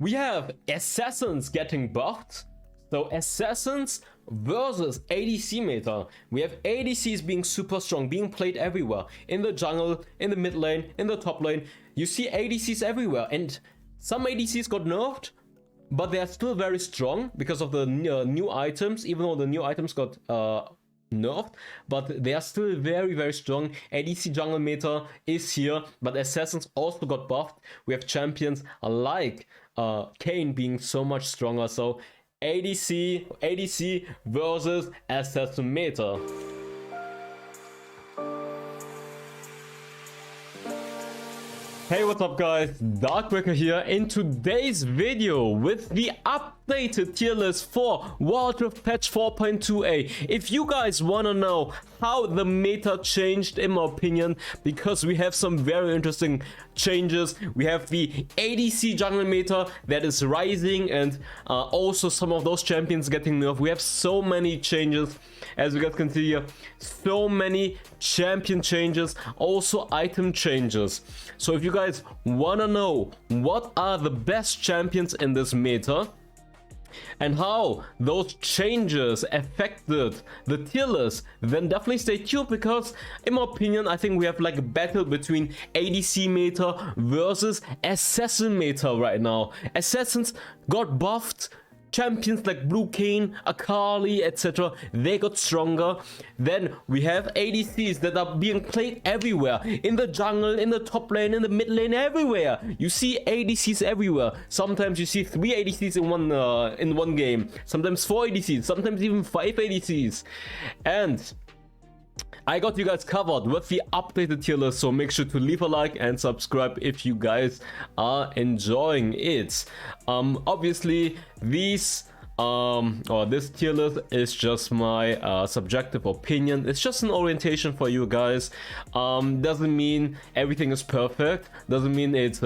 We have Assassins getting buffed. So Assassins versus ADC meta. We have ADCs being super strong, being played everywhere. In the jungle, in the mid lane, in the top lane. You see ADCs everywhere. And some ADCs got nerfed, but they are still very strong because of the new items. Even though the new items got nerfed, but they are still very, very strong. ADC jungle meta is here, but Assassins also got buffed. We have champions like Kayn being so much stronger. So ADC versus Assassin meta. Hey, what's up guys, Darkbreaker here in today's video with the updated tier list for Wildrift patch 4.2a. If you guys wanna know how the meta changed, in my opinion, because we have some very interesting changes. We have the ADC jungle meta that is rising, and also some of those champions getting nerfed. We have so many changes, as you guys can see here, so many champion changes, also item changes. So if you guys wanna know what are the best champions in this meta and how those changes affected the tier list, then definitely stay tuned, because in my opinion I think we have like a battle between ADC meta versus Assassin meta right now. Assassins got buffed. Champions like Blue Kayn, Akali, etc., they got stronger. Then we have ADCs that are being played everywhere. In the jungle, in the top lane, in the mid lane, everywhere. You see ADCs everywhere. Sometimes you see 3 ADCs in one game. Sometimes 4 ADCs, sometimes even 5 ADCs. And I got you guys covered with the updated tier list, so make sure to leave a like and subscribe if you guys are enjoying it. Obviously, this tier list is just my subjective opinion. It's just an orientation for you guys. Doesn't mean everything is perfect. Doesn't mean it's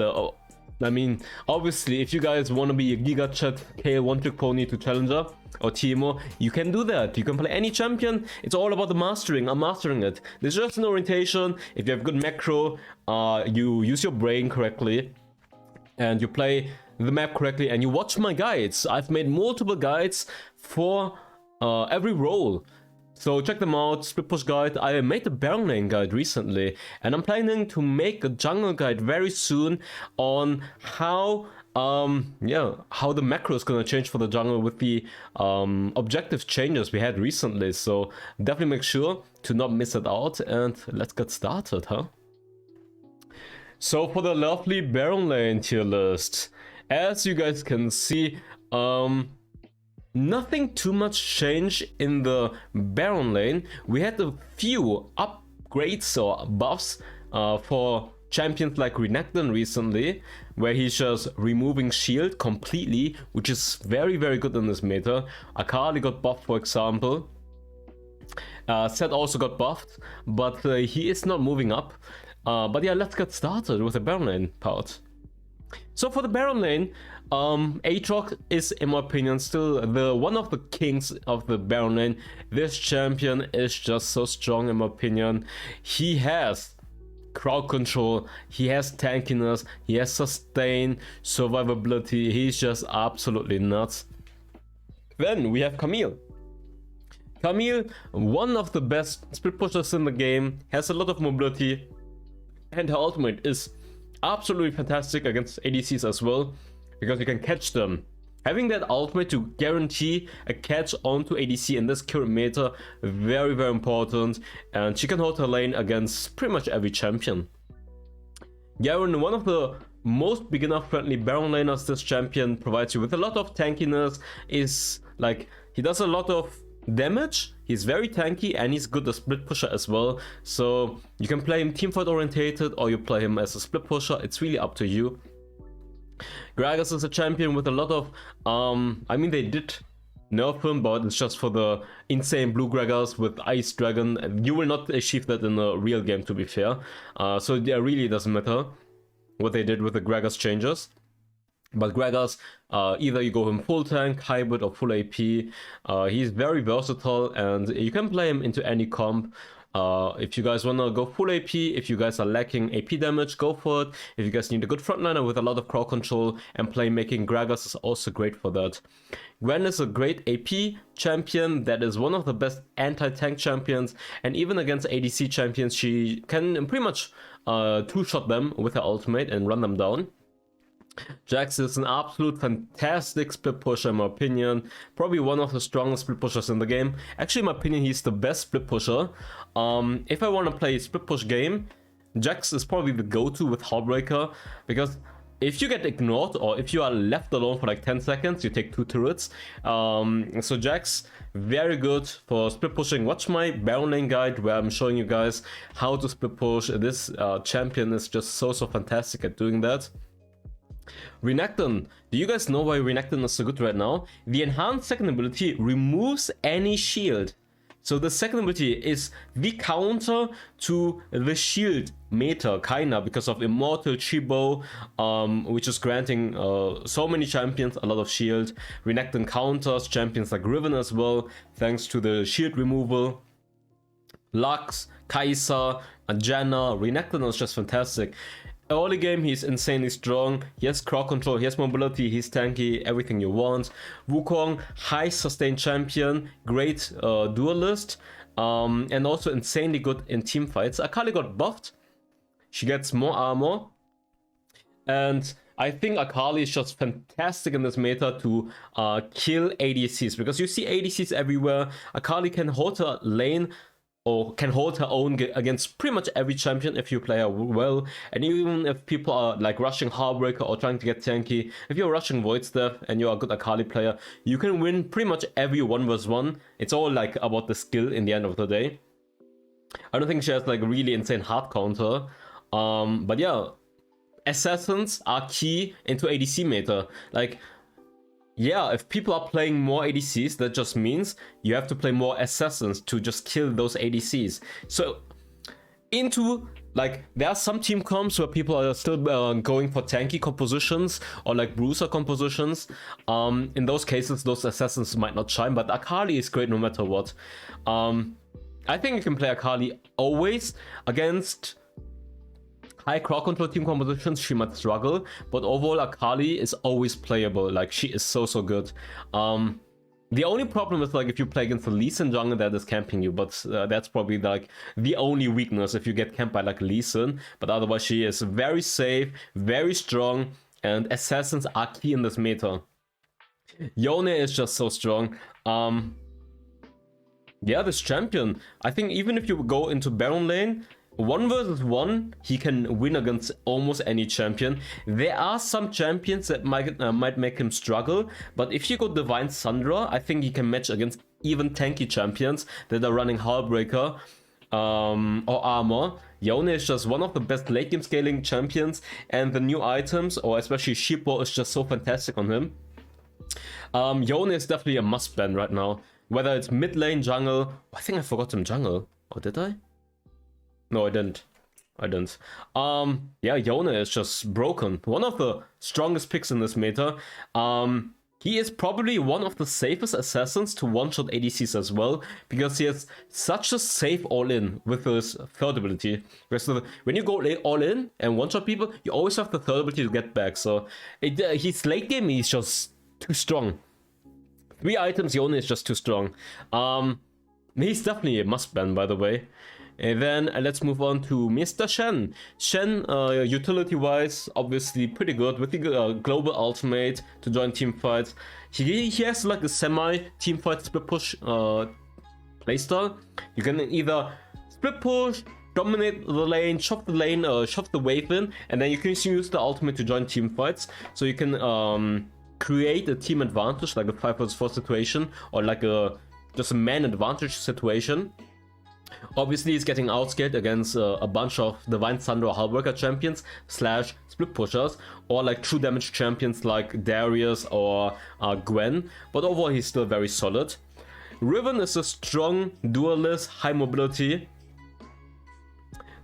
I mean, obviously, if you guys want to be a Giga Chat KL one-trick pony to Challenger or TMO, you can do that. You can play any champion. It's all about the mastering. I'm mastering it. There's just an orientation. If you have good macro, you use your brain correctly, and you play the map correctly, and you watch my guides. I've made multiple guides for every role. So check them out. Split push guide. I made a Baron lane guide recently, and I'm planning to make a jungle guide very soon on how how the macro is gonna change for the jungle with the objective changes we had recently. So definitely make sure to not miss it out, and let's get started, huh? So for the lovely Baron lane tier list, as you guys can see, nothing too much change in the Baron lane. We had a few upgrades or buffs for champions like Renekton recently, where he's just removing shield completely, which is very, very good in this meta. Akali got buffed, for example. Seth also got buffed, but he is not moving up. But yeah, let's get started with the Baron lane part. So for the Baron lane, Aatrox is, in my opinion, still one of the kings of the Baron lane. This champion is just so strong, in my opinion. He has crowd control, he has tankiness, he has sustain, survivability. He's just absolutely nuts. Then we have Camille. Camille, one of the best split pushers in the game, has a lot of mobility, and her ultimate is absolutely fantastic against ADCs as well, because you can catch them. Having that ultimate to guarantee a catch onto ADC in this current meta, very, very important, and she can hold her lane against pretty much every champion. Garen, one of the most beginner-friendly Baron laners this champion provides you with a lot of tankiness. Is like, he does a lot of damage, he's very tanky, and he's good as split pusher as well. So you can play him teamfight orientated, or you play him as a split pusher. It's really up to you. Gragas is a champion with a lot of I mean, they did nerf him, but it's just for the insane blue Gragas with Ice Dragon. You will not achieve that in a real game, to be fair. So yeah, really doesn't matter what they did with the Gragas changes. But Gragas, either you go him full tank, hybrid, or full AP. He's very versatile, and you can play him into any comp. If you guys want to go full AP, if you guys are lacking AP damage, go for it. If you guys need a good frontliner with a lot of crowd control and playmaking, Gragas is also great for that. Gwen is a great AP champion that is one of the best anti-tank champions, and even against ADC champions, she can pretty much two-shot them with her ultimate and run them down. Jax is an absolute fantastic split pusher in my opinion, probably one of the strongest split pushers in the game. Actually, in my opinion, he's the best split pusher. If I want to play a split push game, Jax is probably the go-to with Darkbreaker, because if you get ignored or if you are left alone for like 10 seconds, you take 2 turrets. So Jax, very good for split pushing. Watch my Baron lane guide where I'm showing you guys how to split push. This champion is just so fantastic at doing that. Renekton. Do you guys know why Renekton is so good right now? The enhanced second ability removes any shield. So the second ability is the counter to the shield meta, kinda, because of Immortal Chibo, which is granting so many champions a lot of shield. Renekton counters champions like Riven as well, thanks to the shield removal. Lux, Kai'Sa, Janna, Renekton is just fantastic. Early game, he's insanely strong. He has crowd control, he has mobility, he's tanky, everything you want. Wukong, high sustained champion, great duelist, and also insanely good in team fights. Akali got buffed. She gets more armor. And I think Akali is just fantastic in this meta to kill ADCs, because you see ADCs everywhere. Akali can hold her lane, or can hold her own against pretty much every champion if you play her well. And even if people are like rushing Darkbreaker or trying to get tanky, if you're rushing Void Staff and you're a good Akali player, you can win pretty much every 1v1. It's all like about the skill in the end of the day. I don't think she has like a really insane hard counter. But yeah, assassins are key into ADC meta. Like, yeah, if people are playing more ADCs, that just means you have to play more assassins to just kill those ADCs. So into like, there are some team comps where people are still going for tanky compositions or like bruiser compositions. In those cases, those assassins might not shine, but Akali is great no matter what. I think you can play Akali always. Against high crowd control team compositions, she might struggle, but overall Akali is always playable. Like, she is so good. The only problem is like if you play against a Lee Sin jungle that is camping you, but that's probably like the only weakness if you get camped by like Lee Sin. But otherwise she is very safe, very strong, and assassins are key in this meta. Yone is just so strong. Yeah, this champion, I think even if you go into Baron lane, 1 versus 1, he can win against almost any champion. There are some champions that might make him struggle, but if you go Divine Sundra, I think he can match against even tanky champions that are running Darkbreaker or armor. Yone is just one of the best late game scaling champions, and the new items, or especially Sheepball, is just so fantastic on him. Yone is definitely a must ban right now, whether it's mid lane, jungle. I think I forgot him jungle, or did I? No, I didn't. Yeah, Yone is just broken. One of the strongest picks in this meta. He is probably one of the safest assassins to one-shot ADCs as well, because he has such a safe all-in with his third ability. Because when you go all in and one-shot people, you always have the third ability to get back. So his late game is just too strong. 3 items, Yone is just too strong. He's definitely a must-ban, by the way. And then let's move on to Mr. Shen. Shen, utility-wise, obviously pretty good with the global ultimate to join team fights. He has like a semi-team fight split push playstyle. You can either split push, dominate the lane, shove the wave in, and then you can use the ultimate to join team fights. So you can create a team advantage, like a 5 vs 4 situation, or like just a man advantage situation. Obviously, he's getting outscaled against a bunch of Divine Thunder or Darkbreaker champions / split pushers, or like true damage champions like Darius or Gwen, but overall he's still very solid. Riven is a strong duelist, high mobility.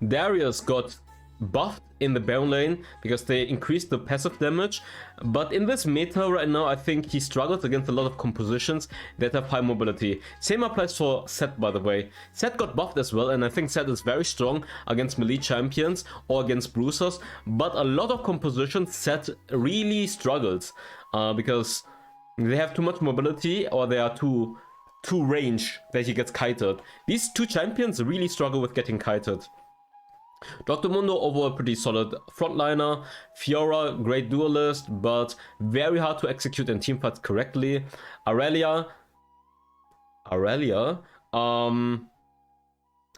Darius got buffed in the Baron lane because they increased the passive damage, but in this meta right now I think he struggles against a lot of compositions that have high mobility. Same applies for Set, by the way. Set got buffed as well, and I think Set is very strong against melee champions or against bruisers, but a lot of compositions Set really struggles because they have too much mobility or they are too range that he gets kited. These two champions really struggle with getting kited. Dr. Mundo overall pretty solid frontliner. Fiora, great duelist, but very hard to execute in teamfights correctly. Aurelia,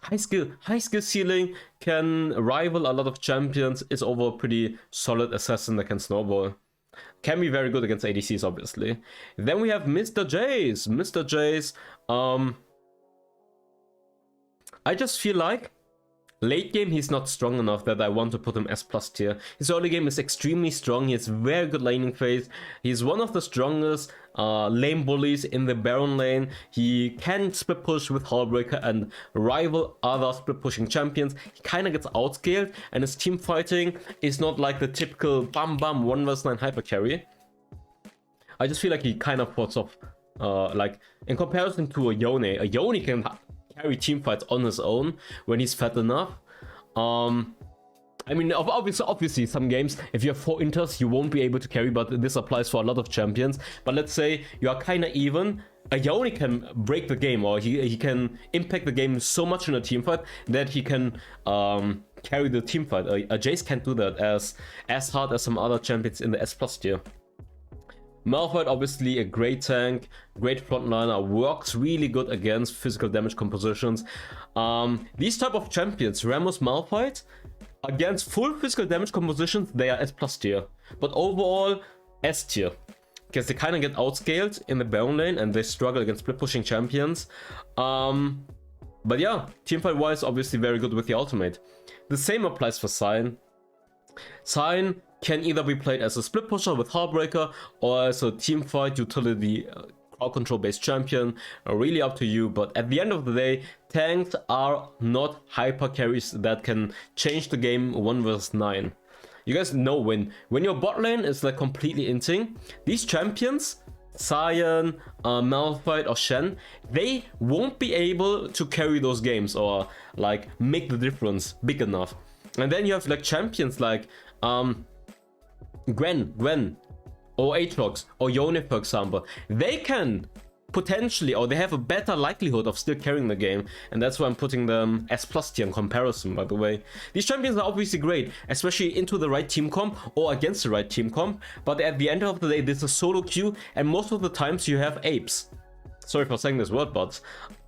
high skill ceiling, can rival a lot of champions, is overall pretty solid assassin that can snowball. Can be very good against ADCs, obviously. Then we have Mr. Jace. Mr. Jace, I just feel like late game he's not strong enough that I want to put him S+ tier. His early game is extremely strong, he has very good laning phase, he's one of the strongest lane bullies in the Baron lane. He can split push with Darkbreaker and rival other split pushing champions. He kind of gets outscaled, and his team fighting is not like the typical bam bam 1 vs 9 hyper carry. I just feel like he kind of puts off, like in comparison to a Yone can carry team fights on his own when he's fat enough. I mean, obviously some games, if you have 4 inters, you won't be able to carry, but this applies for a lot of champions. But let's say you are kind of even, a Yone can break the game, or he can impact the game so much in a team fight that he can carry the team fight. A Jace can't do that as hard as some other champions in the S+ tier. Marshvll, obviously a great tank, great frontliner, works really good against physical damage compositions. These type of champions, Ramos, Marshvll, against full physical damage compositions, they are S+ tier. But overall, S tier. Because they kind of get outscaled in the Baron lane and they struggle against split pushing champions. But yeah, teamfight wise, obviously very good with the ultimate. The same applies for Sign. Sign can either be played as a split pusher with Darkbreaker or as a teamfight utility crowd control based champion. Really up to you, but at the end of the day, tanks are not hyper carries that can change the game 1 vs 9. You guys know when your bot lane is like completely inting, these champions, Sion, Malphite or Shen, they won't be able to carry those games or like make the difference big enough. And then you have like champions like Gwen, or Aatrox, or Yone, for example. They can potentially, or they have a better likelihood of still carrying the game, and that's why I'm putting them S+ tier in comparison, by the way. These champions are obviously great, especially into the right team comp or against the right team comp, but at the end of the day, this is solo queue, and most of the times you have apes. Sorry for saying this word, but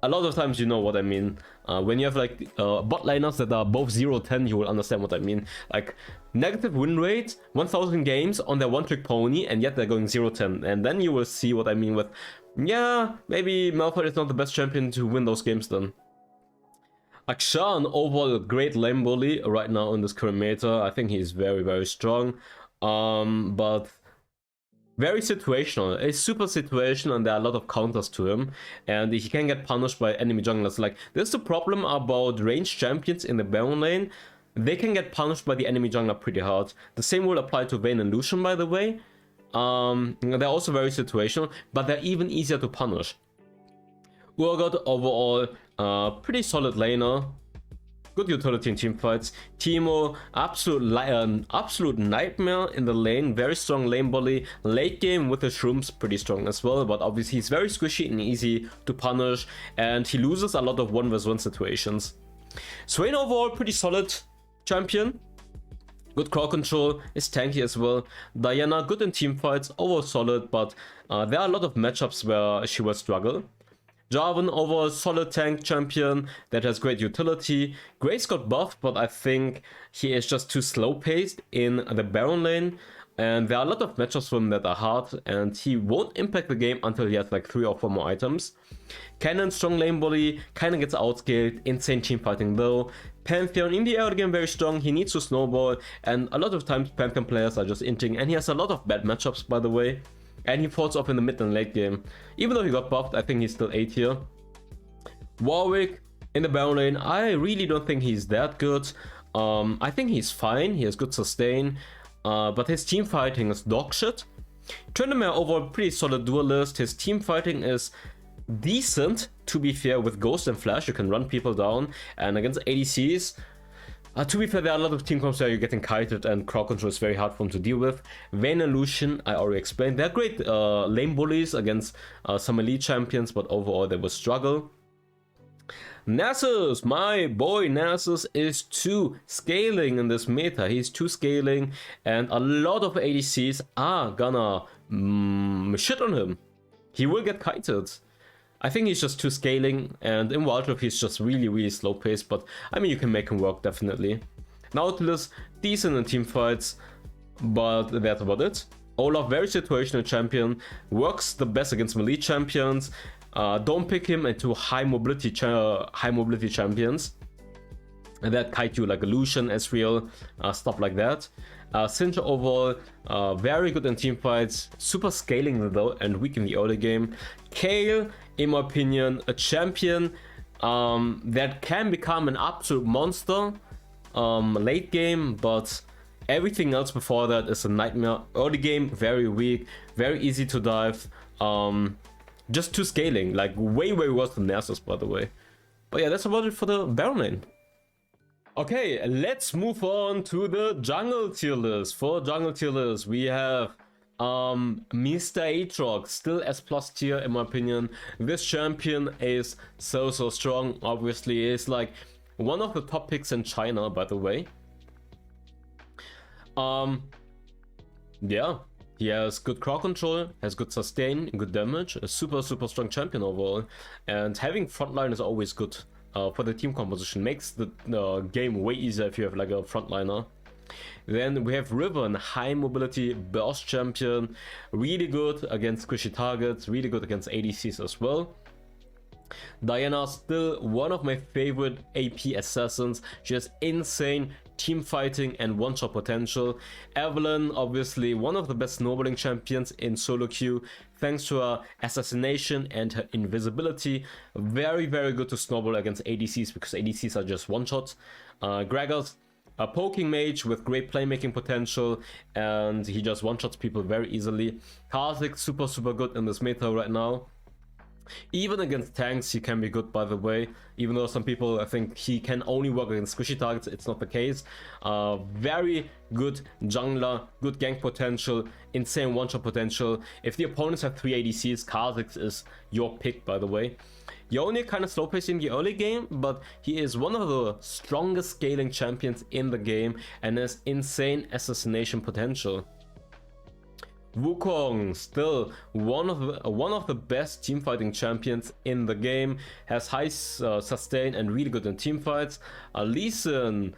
a lot of times you know what I mean. When you have like bot liners that are both 0-10, you will understand what I mean. Like negative win rate, 1000 games on their one-trick pony, and yet they're going 0-10. And then you will see what I mean with, yeah, maybe Malphite is not the best champion to win those games then. Akshan, overall a great lane bully right now in this current meta. I think he's very, very strong. But very situational. It's super situational, and there are a lot of counters to him, and he can get punished by enemy junglers. Like, there's the problem about ranged champions in the Baron lane. They can get punished by the enemy jungler pretty hard. The same will apply to Vayne and Lucian, by the way. They're also very situational, but they're even easier to punish. Urgot, overall, pretty solid laner. Good utility in teamfights. Teemo, absolute nightmare in the lane. Very strong lane bully. Late game with the shrooms, pretty strong as well. But obviously he's very squishy and easy to punish. And he loses a lot of 1 vs 1 situations. Swain, overall, pretty solid champion. Good crowd control, is tanky as well. Diana, good in teamfights, overall solid. But there are a lot of matchups where she will struggle. Jarvan, overall solid tank champion that has great utility. Grace got buffed, but I think he is just too slow paced in the Baron lane. And there are a lot of matchups for him that are hard, and he won't impact the game until he has like 3 or 4 more items. Cannon, strong lane bully, kinda gets outscaled, insane team fighting though. Pantheon in the early game very strong, he needs to snowball, and a lot of times Pantheon players are just inting, and he has a lot of bad matchups, by the way. And he falls off in the mid and late game. Even though he got buffed, I think he's still A tier. Warwick in the Baron lane, I really don't think he's that good. I think he's fine, he has good sustain, but his team fighting is dog shit. Tryndamere overall pretty solid duelist. His team fighting is decent, to be fair. With Ghost and Flash you can run people down, and against ADCs, to be fair, there are a lot of team comps where you're getting kited and crowd control is very hard for him to deal with. Vayne and Lucian, I already explained, they're great lane bullies against some elite champions, but overall they will struggle. Nasus, my boy Nasus is 2 scaling in this meta. He's 2 scaling, and a lot of ADCs are gonna shit on him. He will get kited. I think he's just 2 scaling, and in wildrift he's just really slow paced, but I mean you can make him work definitely. Nautilus, decent in team fights, but that's about it. Olaf, very situational champion, works the best against melee champions. Don't pick him into high mobility champions that kite you, like a Lucian, Ezreal, stuff like that. Syndra overall, very good in team fights, super scaling though, and weak in the early game. Kayle, in my opinion, a champion that can become an absolute monster late game, but everything else before that is a nightmare. Early game, very weak, very easy to dive. Just 2 scaling, like way worse than Nasus, by the way. But yeah, that's about it for the Baron lane. Okay, let's move on to the jungle tier list. For jungle tier list, we have Mr. Aatrox, still S+ tier in my opinion. This champion is so strong. Obviously, is like one of the top picks in China, by the way. Yeah. He has good crowd control, has good sustain, good damage, a super strong champion overall, and having frontline is always good for the team composition. Makes the game way easier if you have like a frontliner. Then we have Riven, high mobility burst champion, really good against squishy targets, really good against ADCs as well. Diana, still one of my favorite AP assassins. She has insane team fighting and one-shot potential. Evelynn, obviously one of the best snowballing champions in solo queue, thanks to her assassination and her invisibility. Very good to snowball against ADCs, because ADCs are just one-shots. Gragas, a poking mage with great playmaking potential, and he just one-shots people very easily. Kha'Zix, super good in this meta right now. Even against tanks he can be good, by the way, even though some people I think he can only work against squishy targets. It's not the case. Very good jungler, good gank potential, insane one-shot potential. If the opponents have 3 ADCs, Kha'Zix is your pick, by the way. Yone kind of slow paced in the early game, but he is one of the strongest scaling champions in the game and has insane assassination potential. Wukong, still one of the best teamfighting champions in the game, has high sustain and really good in teamfights. Lee Sin,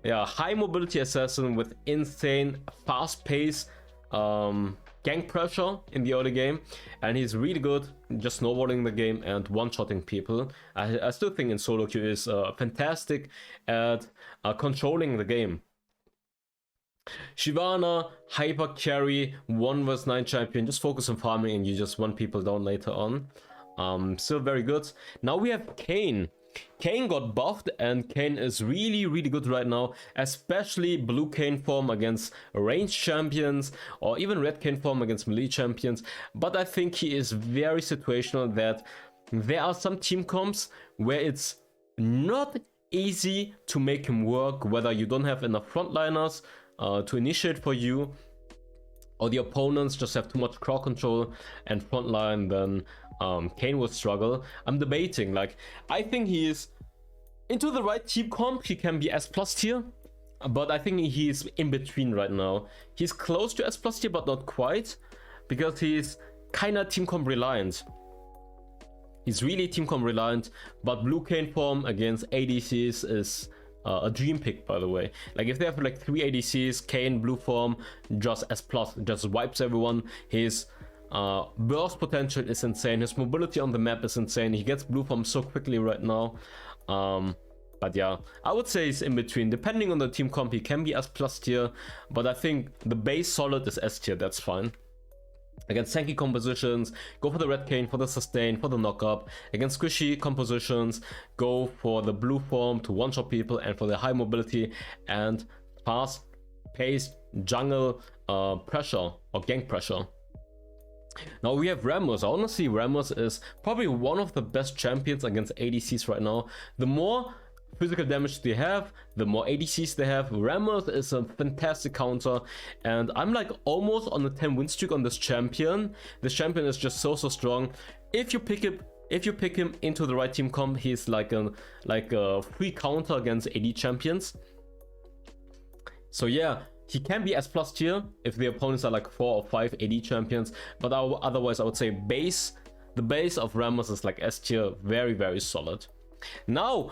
yeah, high mobility assassin with insane fast pace, gank pressure in the early game, and he's really good just snowballing the game and one-shotting people. I still think in solo queue is fantastic at controlling the game. Shyvana, hyper carry, 1 vs 9 champion, just focus on farming and you just run people down later on. Still very good. Now we have Kayn. Kayn got buffed and Kayn is really good right now, especially blue Kayn form against ranged champions, or even red Kayn form against melee champions. But I think he is very situational, that there are some team comps where it's not easy to make him work, whether you don't have enough frontliners to initiate for you, or the opponents just have too much crowd control and frontline, then Kayn will struggle. I'm debating, like, I think he is into the right team comp, he can be S+ tier, but I think he's in between right now. He's close to S+ tier, but not quite, because he's kinda team comp reliant. He's really team comp reliant, but blue Kayn form against ADCs is a dream pick, by the way. Like, if they have like 3 ADCs, Kayn blue form, just S+, just wipes everyone. His burst potential is insane, his mobility on the map is insane, he gets blue form so quickly right now. But yeah, I would say he's in between. Depending on the team comp, he can be S+ tier, but I think the base solid is S tier, that's fine. Against tanky compositions, go for the red cane, for the sustain, for the knock-up. Against squishy compositions, go for the blue form to one-shot people, and for the high mobility and fast-paced jungle pressure or gank pressure. Now we have Rammus. Honestly, Rammus is probably one of the best champions against ADCs right now. The more physical damage they have, the more ADCs they have. Rammus is a fantastic counter, and I'm like almost on a 10 win streak on this champion. This champion is just so strong. If you pick him into the right team comp, he's like a free counter against AD champions. So yeah, he can be S+ tier if the opponents are like 4 or 5 AD champions, but otherwise I would say the base of Rammus is like S tier, very solid. Now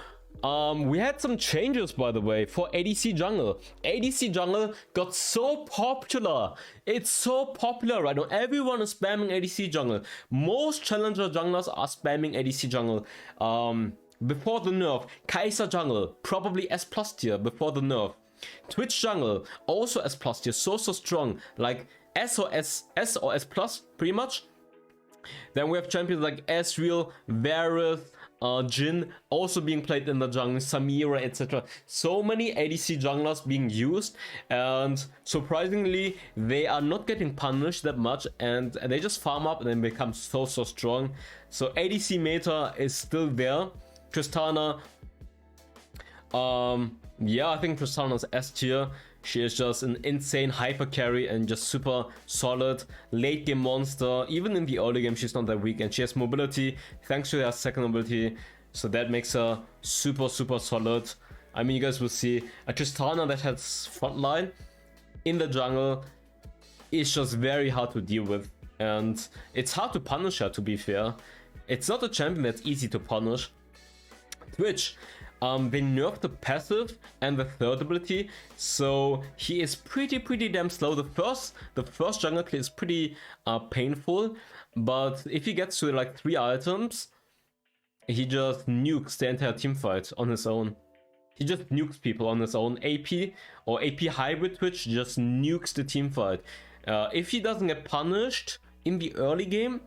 we had some changes, by the way, for ADC jungle. ADC jungle got so popular. It's so popular right now. Everyone is spamming ADC jungle. Most challenger junglers are spamming ADC jungle. Before the nerf, Kai'Sa jungle, probably S+ tier before the nerf. Twitch jungle, also S+ tier, so strong, like S or S plus, pretty much. Then we have champions like Ezreal, Varus, Jhin also being played in the jungle, Samira, etc. So many ADC junglers being used, and surprisingly they are not getting punished that much, and they just farm up and then become so strong. So ADC meta is still there. Tristana, yeah, I think Tristana's S tier. She is just an insane hyper carry and just super solid late game monster. Even in the early game, she's not that weak, and she has mobility thanks to her second ability. So that makes her super solid. I mean, you guys will see a Tristana that has frontline in the jungle is just very hard to deal with, and it's hard to punish her, to be fair. It's not a champion that's easy to punish. Twitch, they nerfed the passive and the third ability, so he is pretty damn slow. The first jungle clear is pretty painful, but if he gets to like 3 items, he just nukes the entire team fight on his own. He just nukes people on his own. AP or AP hybrid Twitch just nukes the team fight. If he doesn't get punished in the early game,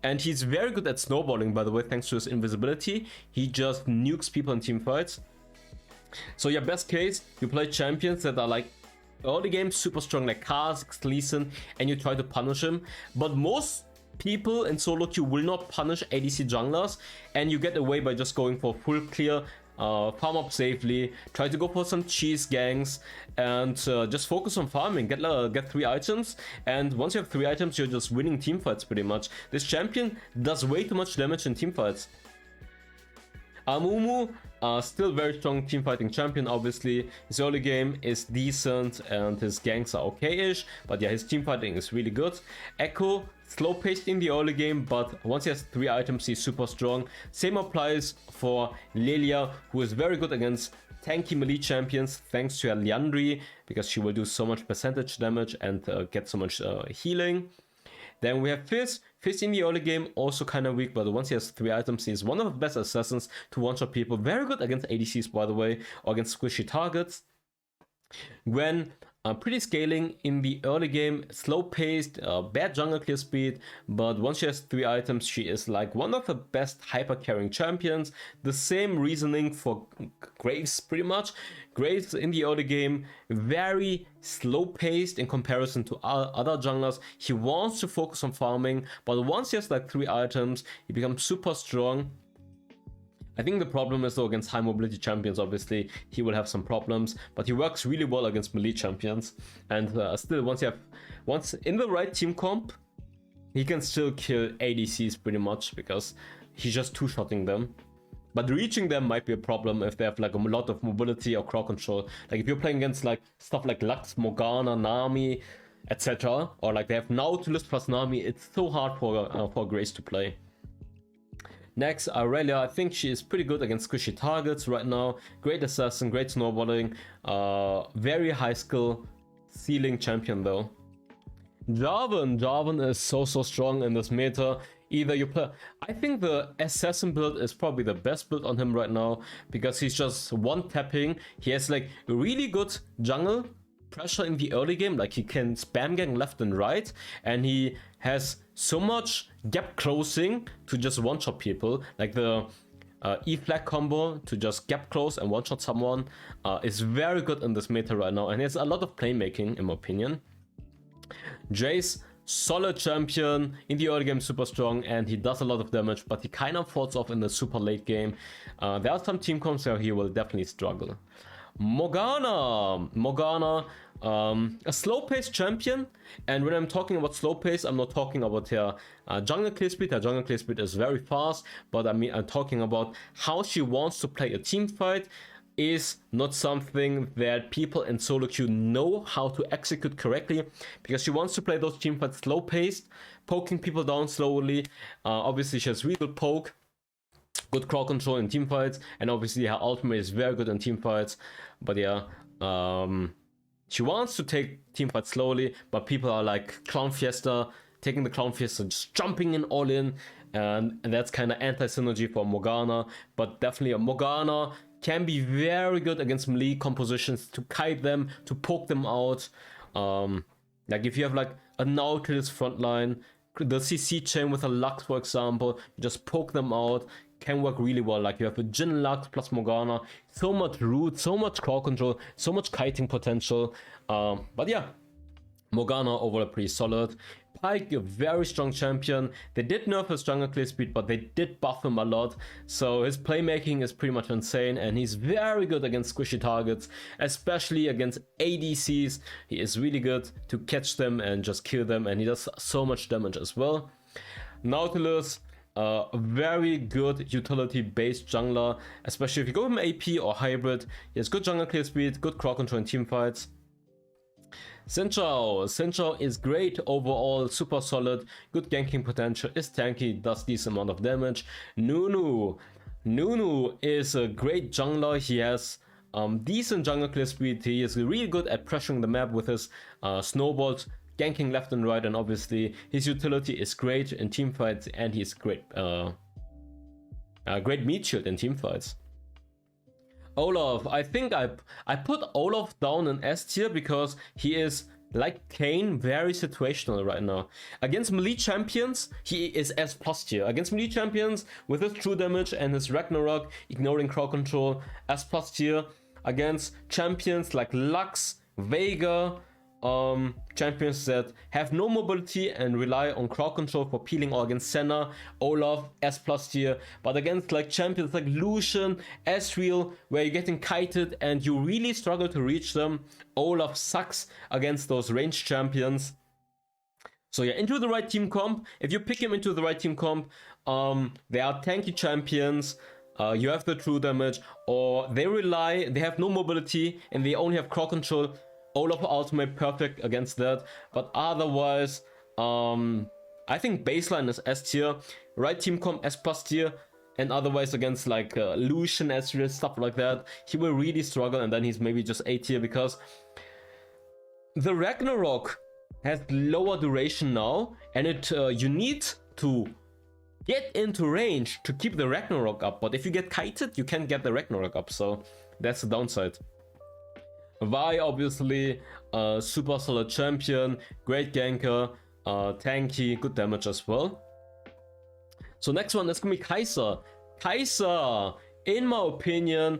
and he's very good at snowballing, by the way, thanks to his invisibility, he just nukes people in team fights. So yeah, best case, you play champions that are like early game super strong, like Kha'Zix, Lee Sin, and you try to punish him. But most people in solo queue will not punish ADC junglers, and you get away by just going for full clear, farm up safely, try to go for some cheese gangs, and just focus on farming, get 3 items, and once you have 3 items, you're just winning team fights pretty much. This champion does way too much damage in team fights. Amumu, still very strong team fighting champion, obviously. His early game is decent and his ganks are okay-ish, but yeah, his team fighting is really good. Echo, slow paced in the early game, but once he has 3 items, he's super strong. Same applies for Lilia, who is very good against tanky melee champions thanks to her Liandry, because she will do so much percentage damage and get so much healing. Then we have Fizz. Fizz in the early game, also kind of weak, but once he has 3 items, he's one of the best assassins to one-shot people. Very good against ADCs, by the way, or against squishy targets. Gwen, pretty scaling in the early game, slow-paced, bad jungle clear speed, but once she has 3 items, she is like one of the best hyper-carrying champions. The same reasoning for Graves, pretty much. Graves in the early game, very slow-paced in comparison to other junglers. He wants to focus on farming, but once he has like 3 items, he becomes super strong. I think the problem is though against high mobility champions, obviously he will have some problems, but he works really well against melee champions. And still, once in the right team comp, he can still kill ADCs pretty much because he's just two-shotting them. But reaching them might be a problem if they have like a lot of mobility or crowd control. Like if you're playing against like stuff like Lux, Morgana, Nami, etc., or like they have Nautilus plus Nami, it's so hard for Grace to play. Next, Aurelia, I think she is pretty good against squishy targets right now. Great assassin, great snowballing, very high skill ceiling champion though. Jarvan is so strong in this meta. Either you play, I think the assassin build is probably the best build on him right now because he's just one tapping. He has like really good jungle pressure in the early game. Like, he can spam gang left and right, and he has so much gap closing to just one-shot people. Like the E-flag combo to just gap close and one-shot someone is very good in this meta right now, and he has a lot of playmaking, in my opinion. Jace, solid champion, in the early game super strong, and he does a lot of damage, but he kind of falls off in the super late game. There are some team comps where he will definitely struggle. Morgana, a slow-paced champion, and when I'm talking about slow-paced, I'm not talking about her jungle clear speed. Her jungle clear speed is very fast, but I'm talking about how she wants to play a team fight is not something that people in solo queue know how to execute correctly, because she wants to play those team fights slow-paced, poking people down slowly. Obviously, she has really good poke, good crowd control in team fights, and obviously her ultimate is very good in team fights. But yeah, she wants to take team fights slowly, but people are like Clown Fiesta, taking the Clown Fiesta, just jumping in all in, and that's kind of anti-synergy for Morgana. But definitely a Morgana can be very good against melee compositions, to kite them, to poke them out. Like if you have like a Nautilus frontline, the CC chain with a Lux, for example, you just poke them out, can work really well. Like you have a Jhin Lux plus Morgana, so much root, so much core control, so much kiting potential. But yeah, Morgana overall pretty solid. Pyke, a very strong champion. They did nerf his jungle clear speed, but they did buff him a lot, so his playmaking is pretty much insane, and he's very good against squishy targets, especially against ADCs. He is really good to catch them and just kill them, and he does so much damage as well. Nautilus, a very good utility based jungler, especially if you go with AP or hybrid. He has good jungle clear speed, good crowd control in team fights. Xin Zhao is great overall, super solid, good ganking potential, is tanky, does decent amount of damage. Nunu is a great jungler. He has decent jungle clear speed. He is really good at pressuring the map with his snowballs, ganking left and right, and obviously his utility is great in team fights, and he's great great meat shield in team fights. Olaf, I think I put Olaf down in S tier because he is, like Kayn, very situational right now. Against melee champions, he is S+ tier. Against melee champions, with his true damage and his Ragnarok, ignoring crowd control, S+ tier. Against champions like Lux, Veigar, champions that have no mobility and rely on crowd control for peeling, or against Senna, Olaf, S+ tier. But against like champions like Lucian, Ezreal, where you're getting kited and you really struggle to reach them, Olaf sucks against those ranged champions. So yeah, into the right team comp. If you pick him into the right team comp, they are tanky champions. You have the true damage, or they have no mobility and they only have crowd control. Olaf ultimate perfect against that, but otherwise, I think baseline is S tier, right team comp S+ tier, and otherwise against like Lucian, Ezreal, stuff like that, he will really struggle, and then he's maybe just A tier, because the Ragnarok has lower duration now, and you need to get into range to keep the Ragnarok up, but if you get kited, you can't get the Ragnarok up, so that's the downside. Vi, obviously, super solid champion, great ganker, tanky, good damage as well. So next one is gonna be Kai'Sa. Kai'Sa, in my opinion,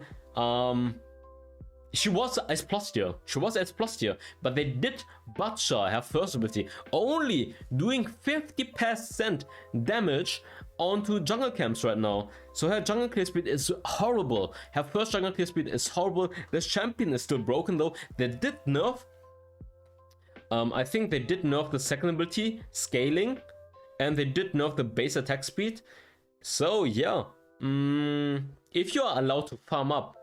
she was S+ tier. She was S+ tier, but they did butcher her first ability, only doing 50% damage onto jungle camps right now. So her jungle clear speed is horrible. Her first jungle clear speed is horrible. This champion is still broken though. They did nerf, I think they did nerf the second ability, scaling, and they did nerf the base attack speed. So yeah, if you are allowed to farm up,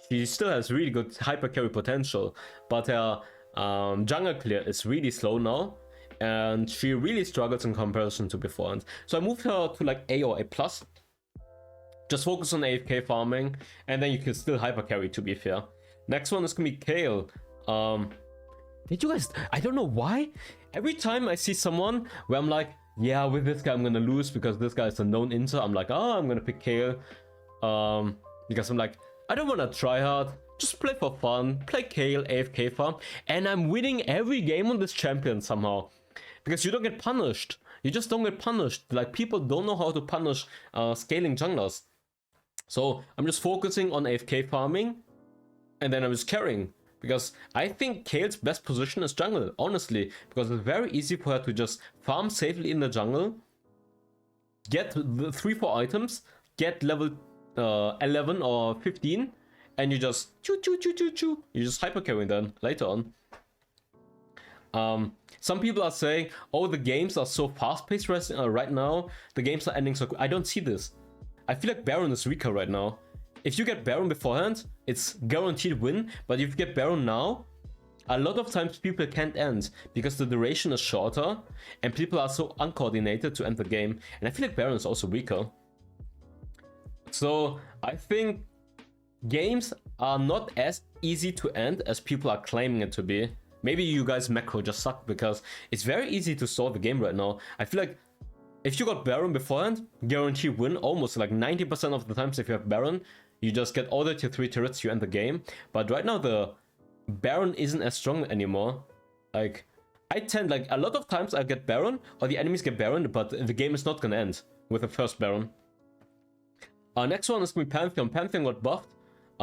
she still has really good hyper carry potential, but her jungle clear is really slow now, and she really struggles in comparison to before. So I moved her to like A or A+. Just focus on AFK farming, and then you can still hyper carry, to be fair. Next one is gonna be Kayle. Did you guys, I don't know why, every time I see someone where I'm like, yeah, with this guy I'm gonna lose because this guy is a known inter, I'm like, oh, I'm gonna pick Kayle. Because I'm like, I don't wanna try hard just play for fun, play Kale, AFK farm, and I'm winning every game on this champion somehow. Because you don't get punished. You just don't get punished. Like, people don't know how to punish scaling junglers. So I'm just focusing on AFK farming, and then I'm just carrying. Because I think Kale's best position is jungle, honestly. Because it's very easy for her to just farm safely in the jungle, get the 3-4 items, get level 11 or 15, and you just choo. You just hyper carry them later on. Some people are saying, oh, the games are so fast-paced right now. The games are ending so quick. I don't see this. I feel like Baron is weaker right now. If you get Baron beforehand, it's guaranteed win. But if you get Baron now, a lot of times people can't end because the duration is shorter and people are so uncoordinated to end the game. And I feel like Baron is also weaker. So I think games are not as easy to end as people are claiming it to be. Maybe you guys macro just suck because it's very easy to solve the game right now. I feel like if you got Baron beforehand, guarantee win almost like 90% of the times. If you have Baron, you just get all the tier 3 turrets, you end the game. But right now the Baron isn't as strong anymore. Like, I tend, like, a lot of times I get Baron or the enemies get Baron, but the game is not gonna end with the first Baron. Next one is gonna be Pantheon. Pantheon got buffed.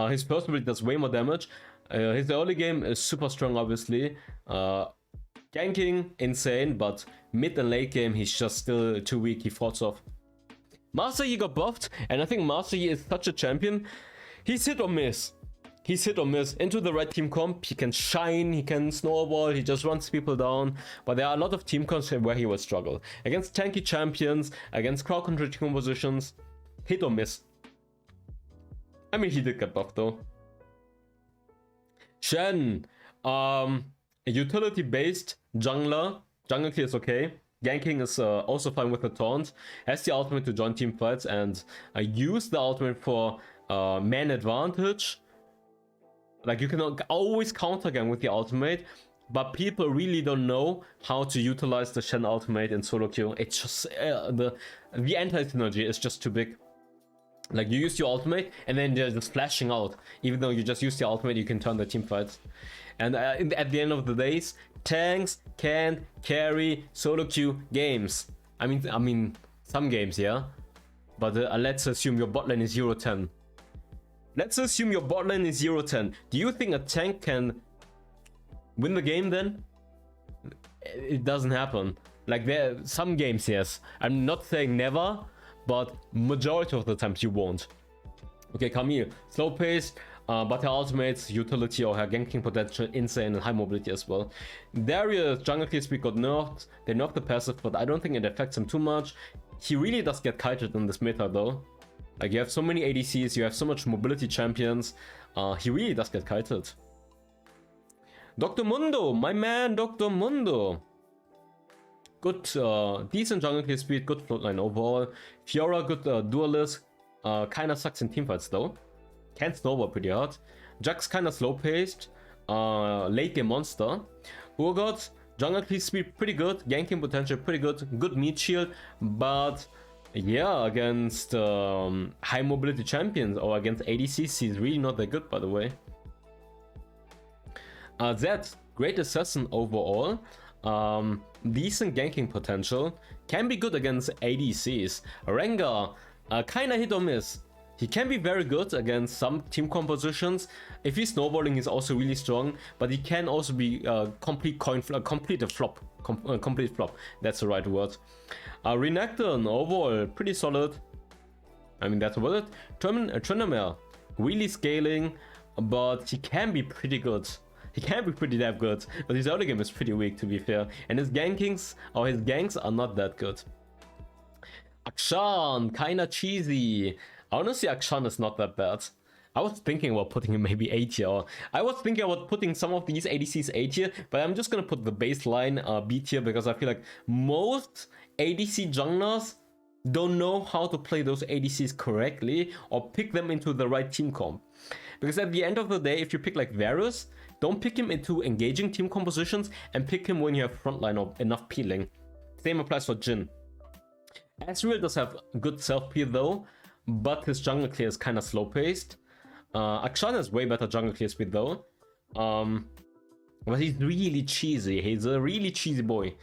His first ability does way more damage. His early game is super strong, obviously. Ganking, insane, but mid and late game, he's just still too weak. He falls off. Master Yi got buffed, and I think Master Yi is such a champion. He's hit or miss. He's hit or miss. Into the right team comp, he can shine, he can snowball, he just runs people down. But there are a lot of team comps where he will struggle. Against tanky champions, against crowd control compositions, hit or miss. I mean, he did get buffed though. Shen, a utility-based jungler. Jungle clear is okay. Ganking is also fine with the taunt. Has the ultimate to join team fights and use the ultimate for man advantage. Like, you can always counter gang with the ultimate, but people really don't know how to utilize the Shen ultimate in solo queue. It's just the anti-synergy is just too big. Like, you use your ultimate and then they're just flashing out. Even though you just use the ultimate, you can turn the team fights. And at the end of the days, tanks can carry solo queue games. I mean, some games, yeah. But let's assume your bot lane is 0-10. Let's assume your bot lane is 0-10. Do you think a tank can win the game then? It doesn't happen. Like, there are some games, yes. I'm not saying never, but majority of the times you won't. Okay, Camille, slow paced, but her ultimates, utility or her ganking potential, insane, and high mobility as well. Darius, jungle clear speed got nerfed. They nerfed the passive, but I don't think it affects him too much. He really does get kited in this meta though. Like, you have so many ADCs, you have so much mobility champions. He really does get kited. Dr. Mundo, my man, Dr. Mundo. Good, decent jungle clear speed, good floatline overall. Fiora, good duelist. Kinda sucks in teamfights though. Can snowball pretty hard. Jax kinda slow paced. Late game monster. Urgot, jungle clear speed pretty good. Ganking potential pretty good. Good meat shield. But yeah, against high mobility champions or against ADCs, he's really not that good, by the way. Zed, great assassin overall. Decent ganking potential. Can be good against ADCs. Rengar, kinda hit or miss. He can be very good against some team compositions. If he's snowballing, he's also really strong. But he can also be complete flop. Complete flop. That's the right word. Renekton, overall, pretty solid. I mean, that's about it. Tryndamere, really scaling, but he can be pretty good. He can be pretty damn good, but his early game is pretty weak, to be fair. And his gankings, or his ganks, are not that good. Akshan, kinda cheesy. Honestly, Akshan is not that bad. I was thinking about putting him maybe A tier. Or I was thinking about putting some of these ADCs A tier, but I'm just gonna put the baseline B tier because I feel like most ADC junglers don't know how to play those ADCs correctly or pick them into the right team comp. Because at the end of the day, if you pick like Varus, don't pick him into engaging team compositions and pick him when you have frontline or enough peeling. Same applies for Jhin. Ezreal does have good self-peel though, but his jungle clear is kind of slow-paced. Akshan has way better jungle clear speed though. But he's really cheesy. He's a really cheesy boy.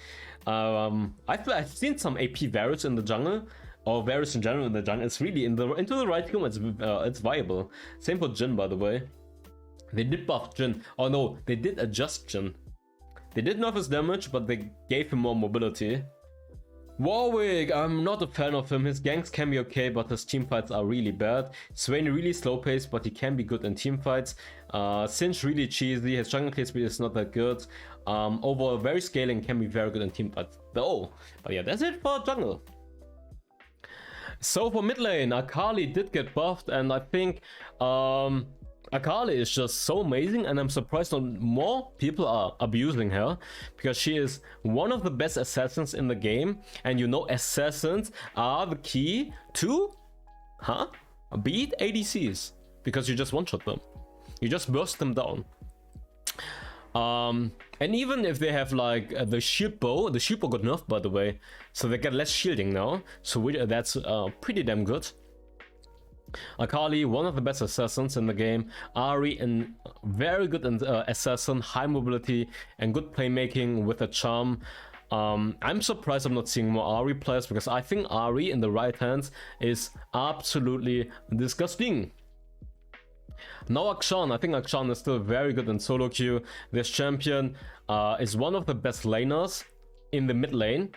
I've seen some AP Varus in the jungle, or Varus in general in the jungle. It's really into the right team. It's viable. Same for Jhin, by the way. They did buff Jhin. Oh no, they did adjust Jhin. They did nerf his damage, but they gave him more mobility. Warwick, I'm not a fan of him. His ganks can be okay, but his teamfights are really bad. Swain really slow paced, but he can be good in teamfights. Singe really cheesy. His jungle clear speed is not that good. Overall, very scaling, can be very good in teamfights though. But yeah, that's it for jungle. So for mid lane, Akali did get buffed, and I think Akali is just so amazing, and I'm surprised not more people are abusing her, because she is one of the best assassins in the game, and you know assassins are the key to beat ADCs, because you just one-shot them. You just burst them down. And even if they have like the shield bow got nerfed, by the way, so they get less shielding now, so that's pretty damn good. Akali, one of the best assassins in the game. Ahri, very good assassin, high mobility and good playmaking with a charm. I'm surprised I'm not seeing more Ahri players, because I think Ahri in the right hands is absolutely disgusting. Now Akshan, I think Akshan is still very good in solo queue. This champion is one of the best laners in the mid lane.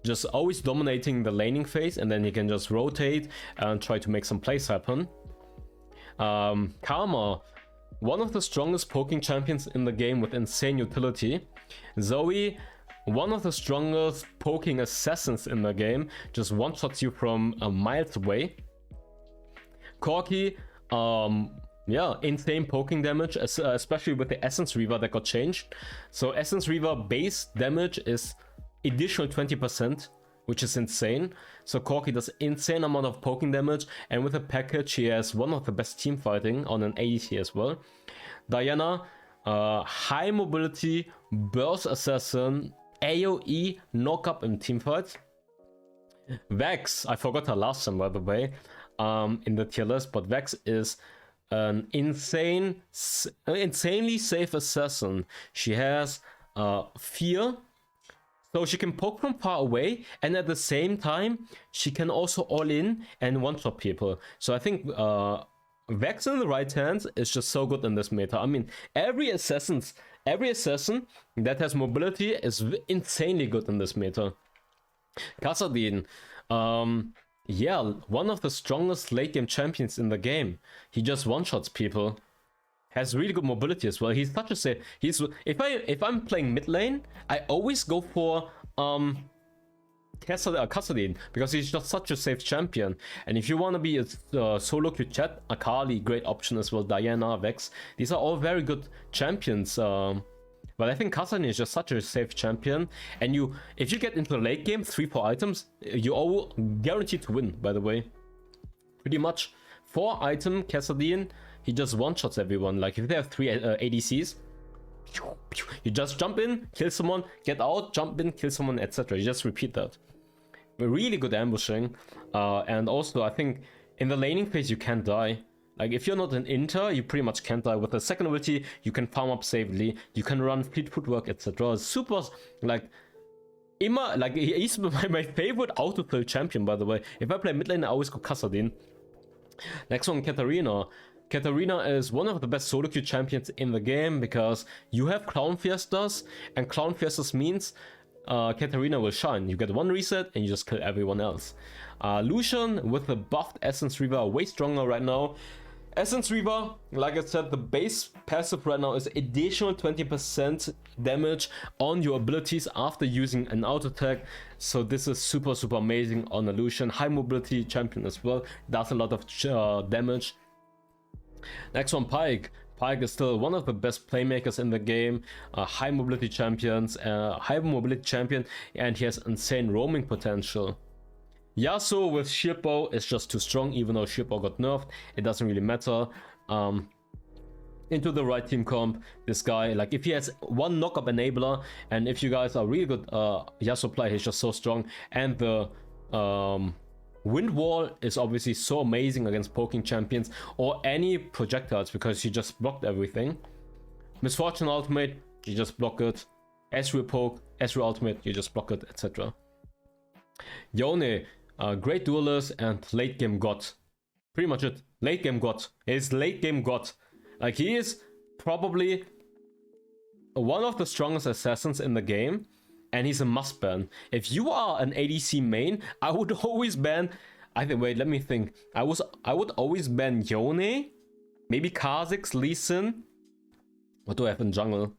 Just always dominating the laning phase, and then he can just rotate and try to make some plays happen. Karma, one of the strongest poking champions in the game with insane utility. Zoe, one of the strongest poking assassins in the game, just one-shots you from miles away. Corki, yeah, insane poking damage, especially with the Essence Reaver that got changed. So Essence Reaver base damage is additional 20%, which is insane. So Corki does insane amount of poking damage, and with a package he has one of the best team fighting on an ADC as well. Diana, high mobility, burst assassin, AoE, knock up in team fights. Vex, I forgot her last time by the way, in the tier list, but Vex is an insanely safe assassin. She has fear, so she can poke from far away, and at the same time she can also all in and one-shot people. So I think Vex in the right hands is just so good in this meta. I mean, every assassin that has mobility is insanely good in this meta. Kassadin, yeah, one of the strongest late game champions in the game. He just one-shots people. Has really good mobility as well. He's such a safe. If I'm playing mid lane, I always go for Kassadin, because he's just such a safe champion. And if you want to be a solo queue chat, Akali, great option as well. Diana, Vex, these are all very good champions. But I think Kassadin is just such a safe champion. And if you get into the late game, 3-4 items, you all guaranteed to win, by the way. Pretty much. 4 item Kassadin, he just one-shots everyone. Like if they have 3 ADCs, you just jump in, kill someone, get out, jump in, kill someone, etc. You just repeat that. Really good ambushing. And also I think in the laning phase you can't die. Like if you're not an inter, you pretty much can't die. With the second ability, you can farm up safely, you can run fleet footwork, etc. Super, like he's my favorite autofill champion, by the way. If I play mid lane, I always go Kassadin. Next one, Katarina. Katarina is one of the best solo queue champions in the game, because you have Clown Fiestas, and Clown Fiestas means Katarina will shine. You get 1 reset and you just kill everyone else. Lucian with the buffed Essence Reaver, way stronger right now. Essence Reaver, like I said, the base passive right now is additional 20% damage on your abilities after using an auto attack. So this is super amazing on a Lucian. High mobility champion as well, does a lot of damage. Next one, Pyke. Pyke is still one of the best playmakers in the game. High mobility champion, and he has insane roaming potential. Yasuo with shield bow is just too strong, even though shield bow got nerfed. It doesn't really matter. Into the right team comp, this guy, like if he has 1 knock-up enabler, and if you guys are really good Yasuo player, he's just so strong. And the Wind Wall is obviously so amazing against poking champions or any projectiles because she just blocked everything. Misfortune ultimate, you just block it. Ezreal poke, Ezreal ultimate, you just block it, etc. Yone, great duelist and late game god. Pretty much it. Late game god. He's late game god. Like, he is probably one of the strongest assassins in the game, and he's a must ban. If you are an ADC main, I would always ban. Wait, let me think. I would always ban Yone, maybe Kha'Zix, Lee Sin. What do I have in jungle?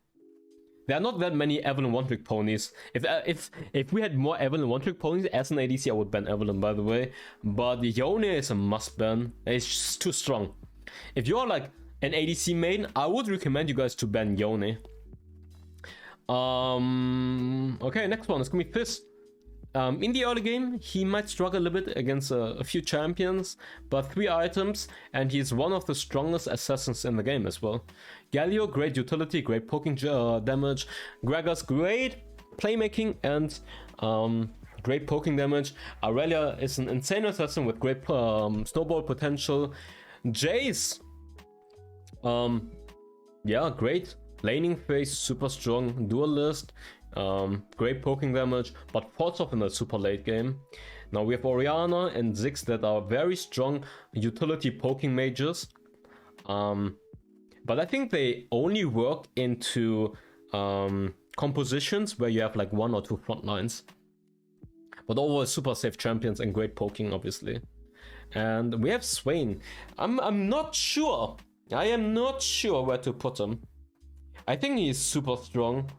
There are not that many Evelyn one-trick ponies. If we had more Evelyn one-trick ponies as an ADC, I would ban Evelyn, by the way. But Yone is a must ban. It's just too strong. If you're like an ADC main, I would recommend you guys to ban Yone. Okay, next one is gonna be Fizz. In the early game, he might struggle a little bit against a few champions, but 3 items, and he's one of the strongest assassins in the game as well. Galio, great utility, great poking damage. Gragas, great playmaking and great poking damage. Aurelia is an insane assassin with great snowball potential. Jace, yeah, great laning phase, super strong duelist. Great poking damage, but falls off in the super late game. Now we have Orianna and Ziggs that are very strong utility poking mages. But I think they only work into compositions where you have like 1 or 2 front lines. But overall super safe champions and great poking, obviously. And we have Swain. I'm not sure. I am not sure where to put him. I think he is super strong.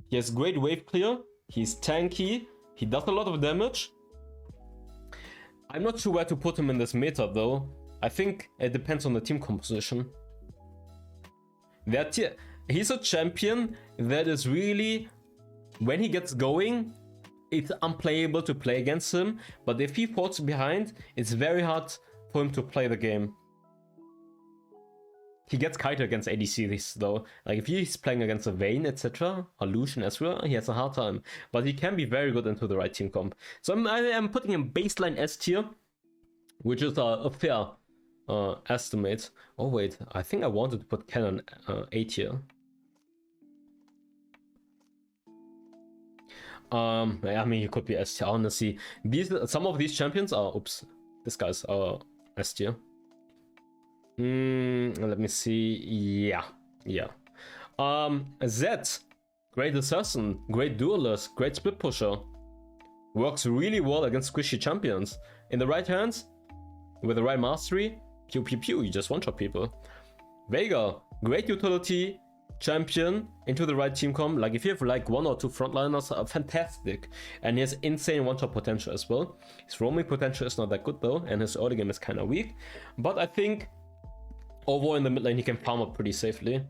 He has great wave clear, he's tanky, he does a lot of damage. I'm not sure where to put him in this meta though. I think it depends on the team composition. He's a champion that is really, when he gets going, it's unplayable to play against him. But if he falls behind, it's very hard for him to play the game. He gets kited against ADCs though. Like if he's playing against a Vayne, etc., or Lucian as well, he has a hard time. But he can be very good into the right team comp. So I'm putting him baseline S tier, which is a fair estimate. Oh wait, I think I wanted to put Cannon A tier. I mean, he could be S tier, honestly. Some of these champions are, oops, this guy's S tier. Let me see. Yeah. Zed, great assassin, great duelist, great split pusher. Works really well against squishy champions. In the right hands, with the right mastery, pew pew pew, you just one-shot people. Veigar, great utility champion into the right team comp. Like if you have like 1 or 2 frontliners, fantastic. And he has insane one-shot potential as well. His roaming potential is not that good though, and his early game is kind of weak. But I think overall in the mid lane, he can farm up pretty safely.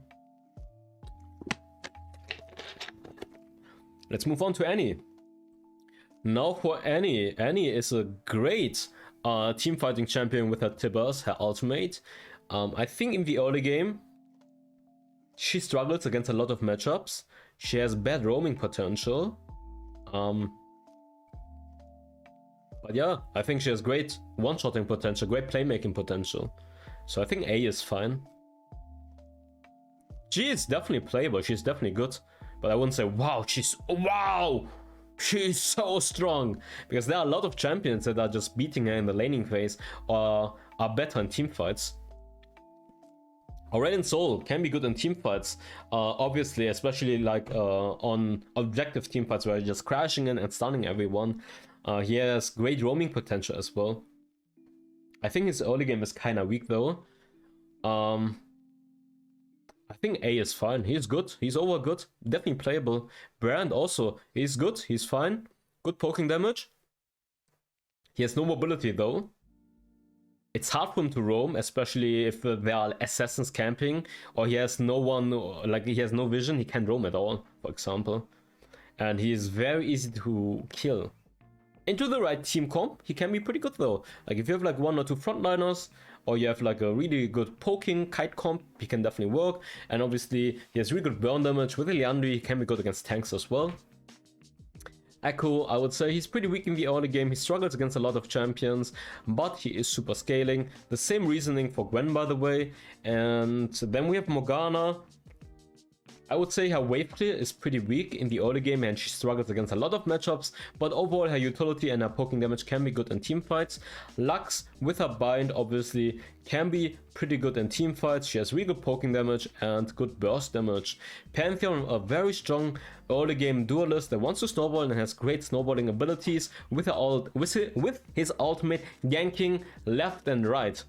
Let's move on to Annie. Now for Annie. Annie is a great team fighting champion with her Tibbers, her ultimate. I think in the early game, she struggles against a lot of matchups. She has bad roaming potential. But yeah, I think she has great one-shotting potential, great playmaking potential. So I think A is fine. G is definitely playable, she's definitely good. But I wouldn't say, wow, she's so strong. Because there are a lot of champions that are just beating her in the laning phase or are better in team fights. Aurelion Sol can be good in team fights, obviously, especially like on objective team fights where you're just crashing in and stunning everyone. He has great roaming potential as well. I think his early game is kind of weak though. I think A is fine. He's good. He's over good. Definitely playable. Brand also. He's good. He's fine. Good poking damage. He has no mobility though. It's hard for him to roam, especially if there are assassins camping, or he has no one, like he has no vision. He can't roam at all, for example. And he is very easy to kill. Into the right team comp, he can be pretty good though. Like if you have like 1 or 2 frontliners, or you have like a really good poking kite comp, he can definitely work. And obviously he has really good burn damage. With Liandry, he can be good against tanks as well. Echo, I would say he's pretty weak in the early game. He struggles against a lot of champions, but he is super scaling. The same reasoning for Gwen, by the way. And then we have Morgana. I would say her wave clear is pretty weak in the early game and she struggles against a lot of matchups, but overall her utility and her poking damage can be good in team fights. Lux with her bind obviously can be pretty good in team fights. She has really good poking damage and good burst damage. Pantheon, a very strong early game duelist that wants to snowball and has great snowballing abilities with his ultimate ganking left and right.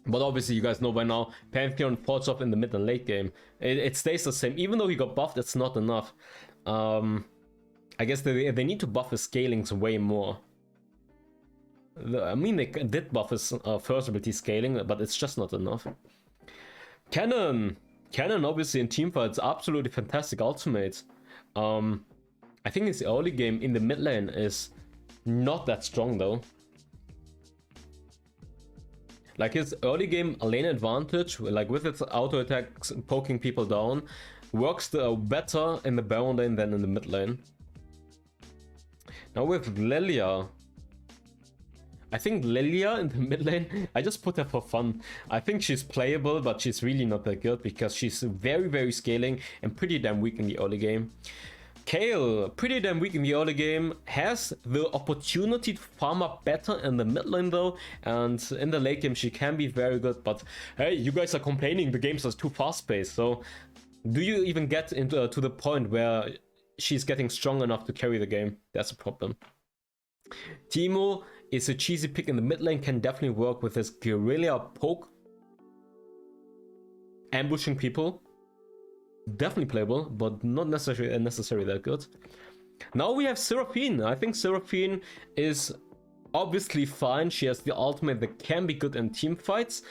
But obviously, you guys know by now, Pantheon falls off in the mid and late game. It stays the same. Even though he got buffed, it's not enough. I guess they need to buff his scalings way more. I mean, they did buff his first ability scaling, but it's just not enough. Cannon, obviously in teamfights, absolutely fantastic ultimate. I think his early game in the mid lane is not that strong though. Like his early game lane advantage, like with its auto attacks poking people down, works better in the Baron lane than in the mid lane. Now with Lilia, I think Lilia in the mid lane, I just put her for fun. I think she's playable, but she's really not that good because she's very scaling and pretty damn weak in the early game. Kayle, pretty damn weak in the early game, has the opportunity to farm up better in the mid lane though, and in the late game she can be very good, but hey, you guys are complaining the games are too fast paced, so do you even get into to the point where she's getting strong enough to carry the game? That's a problem. Teemo is a cheesy pick in the mid lane, can definitely work with his guerrilla poke, ambushing people. Definitely playable, but not necessarily that good. Now we have Seraphine. I think Seraphine is obviously fine. She has the ultimate that can be good in team fights,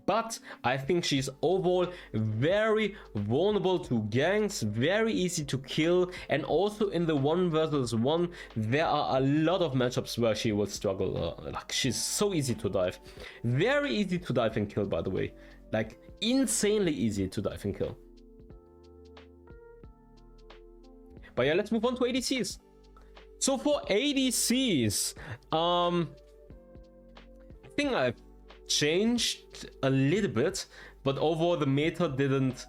but I think she's overall very vulnerable to ganks, very easy to kill, and also in the 1 versus 1 there are a lot of matchups where she will struggle. Like she's so easy to dive, very easy to dive and kill, by the way, like insanely easy to dive and kill. But yeah, let's move on to ADCs. So for ADCs, I think I've changed a little bit, but overall the meta didn't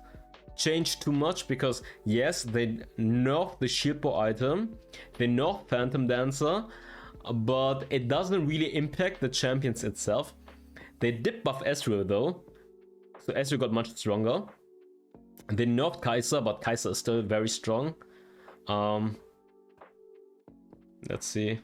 change too much because yes, they nerfed the shield bow item, they nerfed Phantom Dancer, but it doesn't really impact the champions itself. They did buff Ezreal though, so Ezreal got much stronger. They nerfed Kai'Sa, but Kai'Sa is still very strong. Let's see.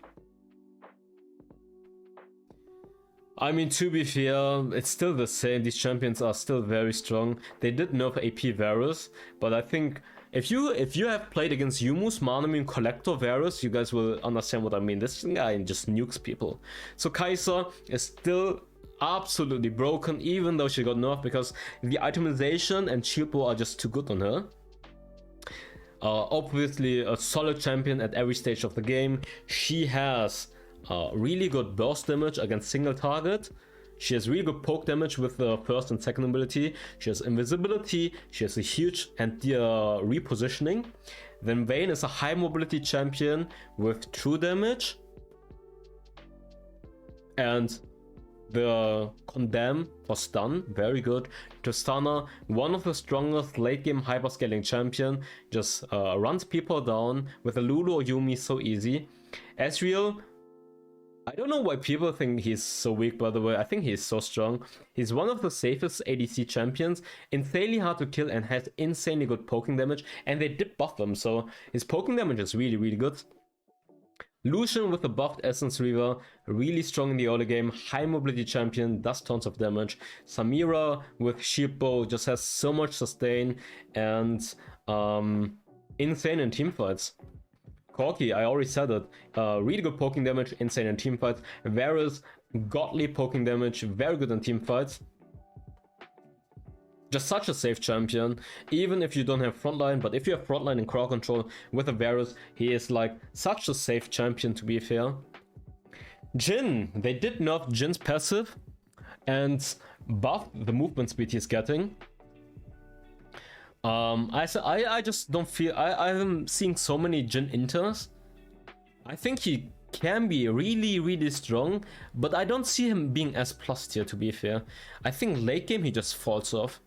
I mean, to be fair, it's still the same. These champions are still very strong. They did nerf AP Varus, but I think if you have played against Yumus, Manamune, Collector, Varus, you guys will understand what I mean. This guy just nukes people. So Kai'Sa is still absolutely broken, even though she got nerfed, because the itemization and shield bow are just too good on her. Obviously a solid champion at every stage of the game. She has really good burst damage against single target. She has really good poke damage with the first and second ability. She has invisibility. She has a huge and repositioning. Then Vayne is a high mobility champion with true damage. And the Condemn for stun, very good. Tristana, one of the strongest late game hyperscaling champion, just runs people down with a Lulu or Yuumi so easy. Ezreal, I don't know why people think he's so weak, by the way. I think he's so strong. He's one of the safest ADC champions, insanely hard to kill and has insanely good poking damage, and they did buff him, so his poking damage is really good. Lucian with the buffed Essence Reaver, really strong in the early game, high mobility champion, does tons of damage. Samira with shield bow just has so much sustain and insane in teamfights. Corki, I already said it, really good poking damage, insane in teamfights. Varus, godly poking damage, very good in teamfights. Just such a safe champion, even if you don't have frontline, but if you have frontline and crowd control with a Varus, he is like such a safe champion, to be fair. Jhin, they did nerf Jin's passive and buff the movement speed he's getting. I just don't feel, I'm seeing so many Jhin inters I think he can be really strong, but I don't see him being as plus tier, to be fair. I think late game he just falls off.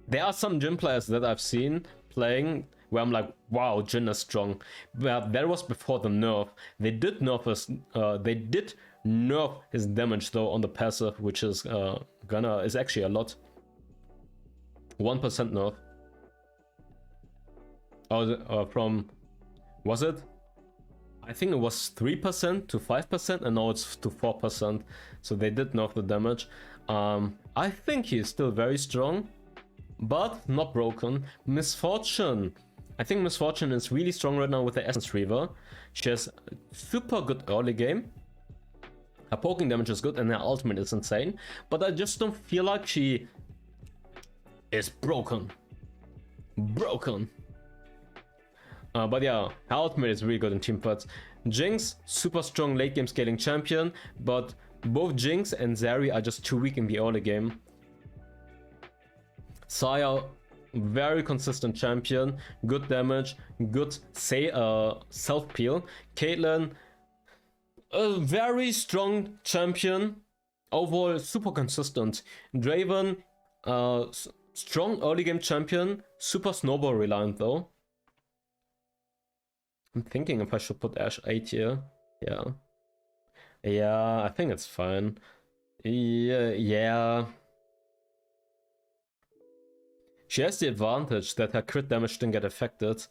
There are some Jhin players that I've seen playing where I'm like, wow, Jhin is strong. But that was before the nerf. They did nerf his damage though on the passive, which is is actually a lot. 1% nerf. Oh, from, was it? I think it was 3% to 5%, and now it's to 4%. So they did nerf the damage. I think he is still very strong, but not broken. Misfortune. I think Misfortune is really strong right now with the Essence Reaver. She has super good early game. Her poking damage is good and her ultimate is insane. But I just don't feel like she is broken. But yeah, her ultimate is really good in teamfights. Jinx, super strong late game scaling champion, but both Jinx and Zeri are just too weak in the early game. Saya, very consistent champion, good damage, good self peel. Caitlyn, a very strong champion, overall super consistent. Draven, strong early game champion, super snowball reliant though. I'm thinking if I should put Ashe 8 here. Yeah, I think it's fine. Yeah. She has the advantage that her crit damage didn't get affected,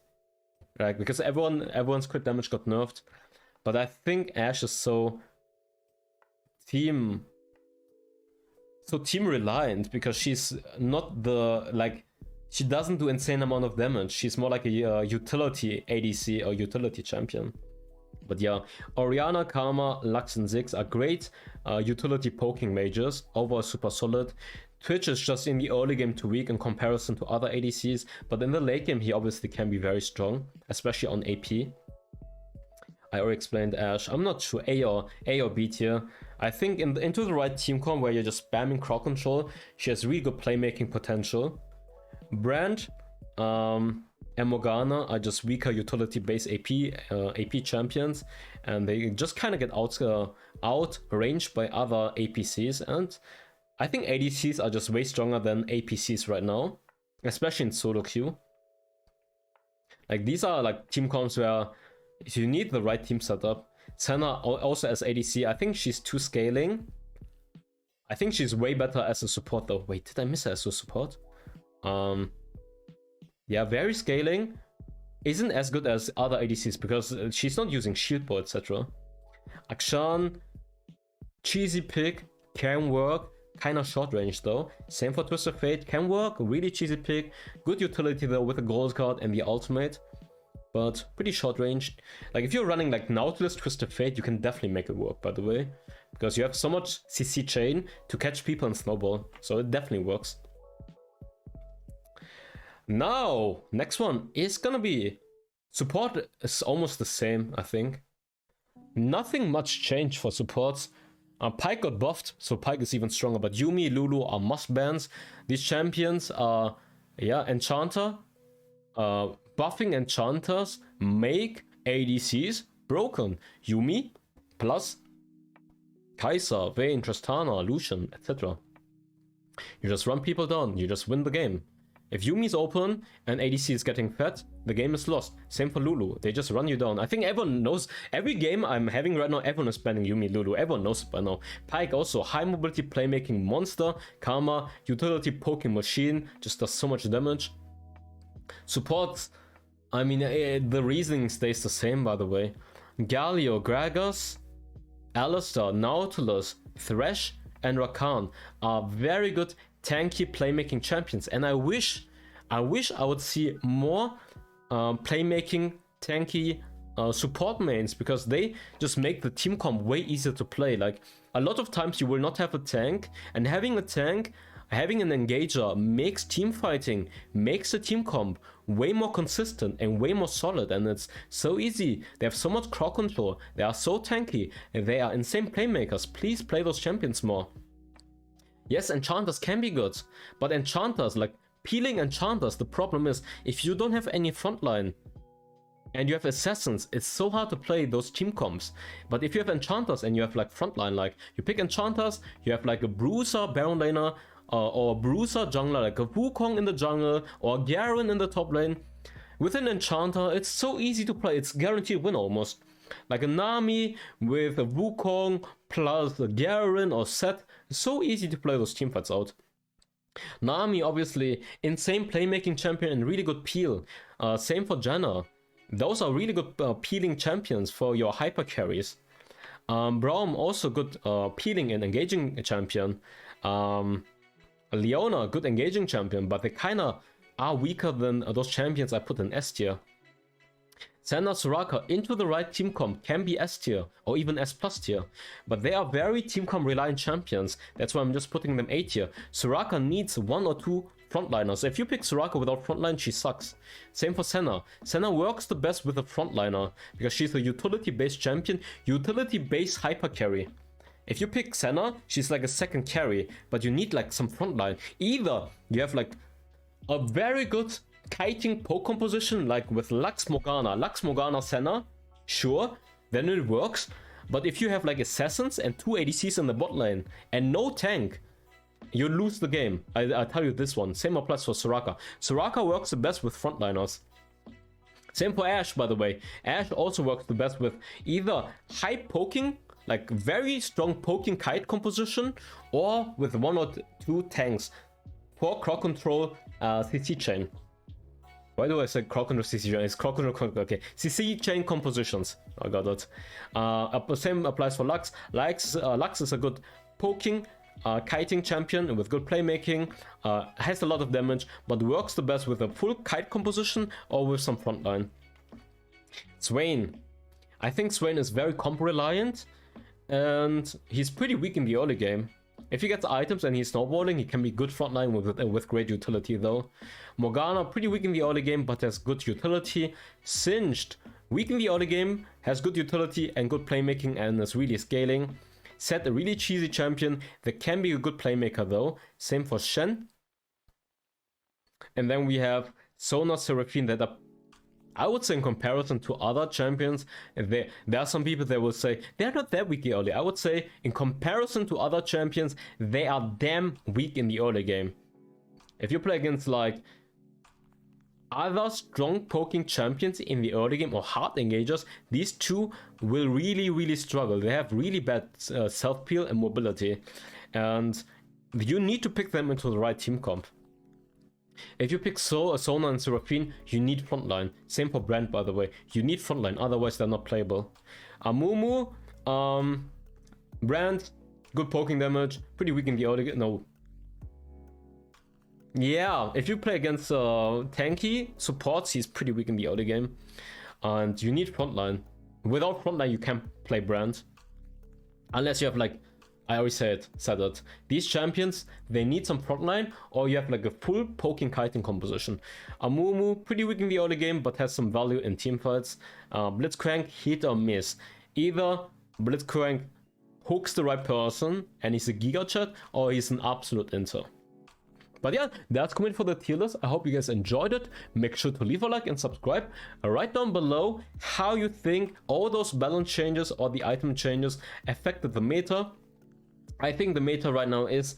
right? Because everyone's crit damage got nerfed. But I think Ashe is so team reliant, because she's not she doesn't do insane amount of damage. She's more like a utility ADC or utility champion. But yeah, Orianna, Karma, Lux, and Ziggs are great utility poking mages. Overall super solid. Twitch is just in the early game too weak in comparison to other ADCs, but in the late game he obviously can be very strong, especially on AP. I already explained Ashe. I'm not sure A or B tier. I think into the right team comp where you're just spamming crowd control, she has really good playmaking potential. Brand and Morgana are just weaker utility-based AP champions, and they just kind of get outranged by other APCs. And I think ADCs are just way stronger than APCs right now, especially in solo queue. Like, these are like team comps where you need the right team setup. Senna also as ADC, I think she's too scaling. I think she's way better as a support though. Wait, did I miss her as a support? Yeah, very scaling. Isn't as good as other ADCs because she's not using shield bow, etc. Akshan, cheesy pick, can work. Kind of short range though. Same for Twisted Fate, can work. Really cheesy pick. Good utility though with the gold card and the ultimate. But pretty short range. Like if you're running like Nautilus, Twisted Fate, you can definitely make it work, by the way. Because you have so much CC chain to catch people in Snowball. So it definitely works. Now, next one is gonna be... Support is almost the same, I think. Nothing much changed for supports. Pyke got buffed, so Pyke is even stronger. But Yuumi, Lulu are must bans. These champions are, yeah, Enchanter. Buffing Enchanters make ADCs broken. Yuumi plus Kai'Sa, Vayne, Tristana, Lucian, etc. You just run people down, you just win the game. If Yuumi's open and ADC is getting fed, the game is lost. Same for Lulu, they just run you down. I think everyone knows, every game I'm having right now, everyone is banning Yuumi, Lulu, everyone knows it by now. Pyke also, high mobility playmaking monster. Karma, utility poking machine, just does so much damage. Support, I mean, the reasoning stays the same, by the way. Galio, Gragas, Alistar, Nautilus, Thresh, and Rakan are very good tanky playmaking champions, and I wish I would see more playmaking tanky support mains, because they just make the team comp way easier to play. Like, a lot of times you will not have a tank, and having a tank, having an engager makes team fighting, makes the team comp way more consistent and way more solid, and it's so easy. They have so much crowd control, they are so tanky, and they are insane playmakers. Please play those champions more. Yes, Enchanters can be good, but Enchanters, like peeling Enchanters, the problem is if you don't have any frontline, and you have assassins, it's so hard to play those team comps. But if you have enchanters and you have like frontline, like you pick enchanters, you have like a bruiser baron laner, or a bruiser jungler, like a Wukong in the jungle or a Garen in the top lane. With an enchanter, it's so easy to play, it's guaranteed win almost. Like a Nami with a Wukong plus a Garen or Set, it's so easy to play those teamfights out. Nami, obviously, insane playmaking champion and really good peel. Same for Janna. Those are really good peeling champions for your hyper carries. Braum, also good peeling and engaging champion. Leona, good engaging champion, but they kinda are weaker than those champions I put in S tier. Senna, Soraka into the right team comp can be S tier or even S plus tier, but they are very team comp reliant champions. That's why I'm just putting them A tier. Soraka needs 1 or 2 frontliners. If you pick Soraka without frontline, she sucks. Same for Senna. Senna works the best with a frontliner because she's a utility based champion, utility based hyper carry. If you pick Senna, she's like a second carry, but you need like some frontline. Either you have like a very good kiting poke composition, like with Lux Morgana Senna, sure, then it works. But if you have like assassins and 2 ADCs in the bot lane and no tank, you lose the game. I tell you this one. Same applies for Soraka. Soraka works the best with frontliners. Same for Ashe, by the way. Ashe also works the best with either high poking, like very strong poking kite composition, or with 1 or 2 tanks. For crowd control, CC chain. Why do I say crowd control CC chain? It's crowd control, okay. CC chain compositions. I got it. Same applies for Lux. Lux is a good poking, kiting champion with good playmaking, has a lot of damage, but works the best with a full kite composition or with some frontline. Swain. I think Swain is very comp reliant, and he's pretty weak in the early game. If he gets items and he's snowballing, he can be good frontline with great utility though. Morgana, pretty weak in the early game, but has good utility. Singed, weak in the early game, has good utility and good playmaking and is really scaling. Set, a really cheesy champion that can be a good playmaker though. Same for Shen. And then we have Sona, Seraphine that are, I would say, in comparison to other champions, there are some people that will say they're not that weak early. I would say in comparison to other champions, they are damn weak in the early game. If you play against like other strong poking champions in the early game or hard engagers, these two will really struggle. They have really bad self-peel and mobility, and you need to pick them into the right team comp. If you pick Sona and Seraphine, you need frontline. Same for Brand, by the way. You need frontline, otherwise they're not playable. Amumu, Brand, good poking damage, pretty weak in the early game. No. Yeah, if you play against tanky supports, he's pretty weak in the early game. And you need frontline. Without frontline, you can't play Brand. Unless you have like, I already said it. These champions, they need some frontline, or you have like a full poking kiting composition. Amumu, pretty weak in the early game, but has some value in teamfights. Blitzcrank, hit or miss. Either Blitzcrank hooks the right person and he's a giga chat, or he's an absolute inter. But yeah, that's coming for the tier list. I hope you guys enjoyed it. Make sure to leave a like and subscribe. Write down below how you think all those balance changes or the item changes affected the meta. I think the meta right now is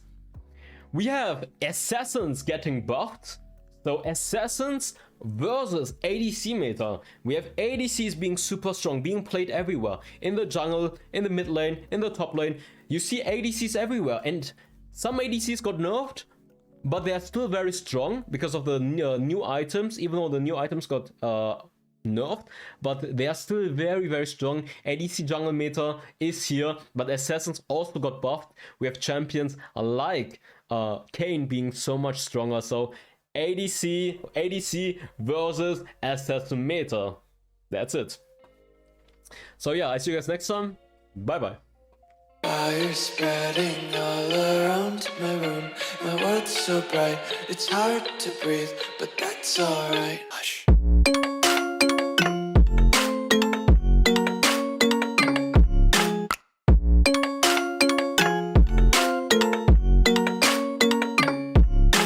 we have assassins getting buffed. So assassins versus ADC meta. We have ADCs being super strong, being played everywhere. In the jungle, in the mid lane, in the top lane. You see ADCs everywhere, and some ADCs got nerfed, but they are still very strong because of the new items, even though the new items got nerfed, but they are still very strong. ADC jungle meta is here, but assassins also got buffed. We have champions like Kayn being so much stronger, so ADC versus assassin meta. That's it. So yeah, I see you guys next time. Bye bye. Fire spreading all around my room. My world's so bright, it's hard to breathe, but that's alright.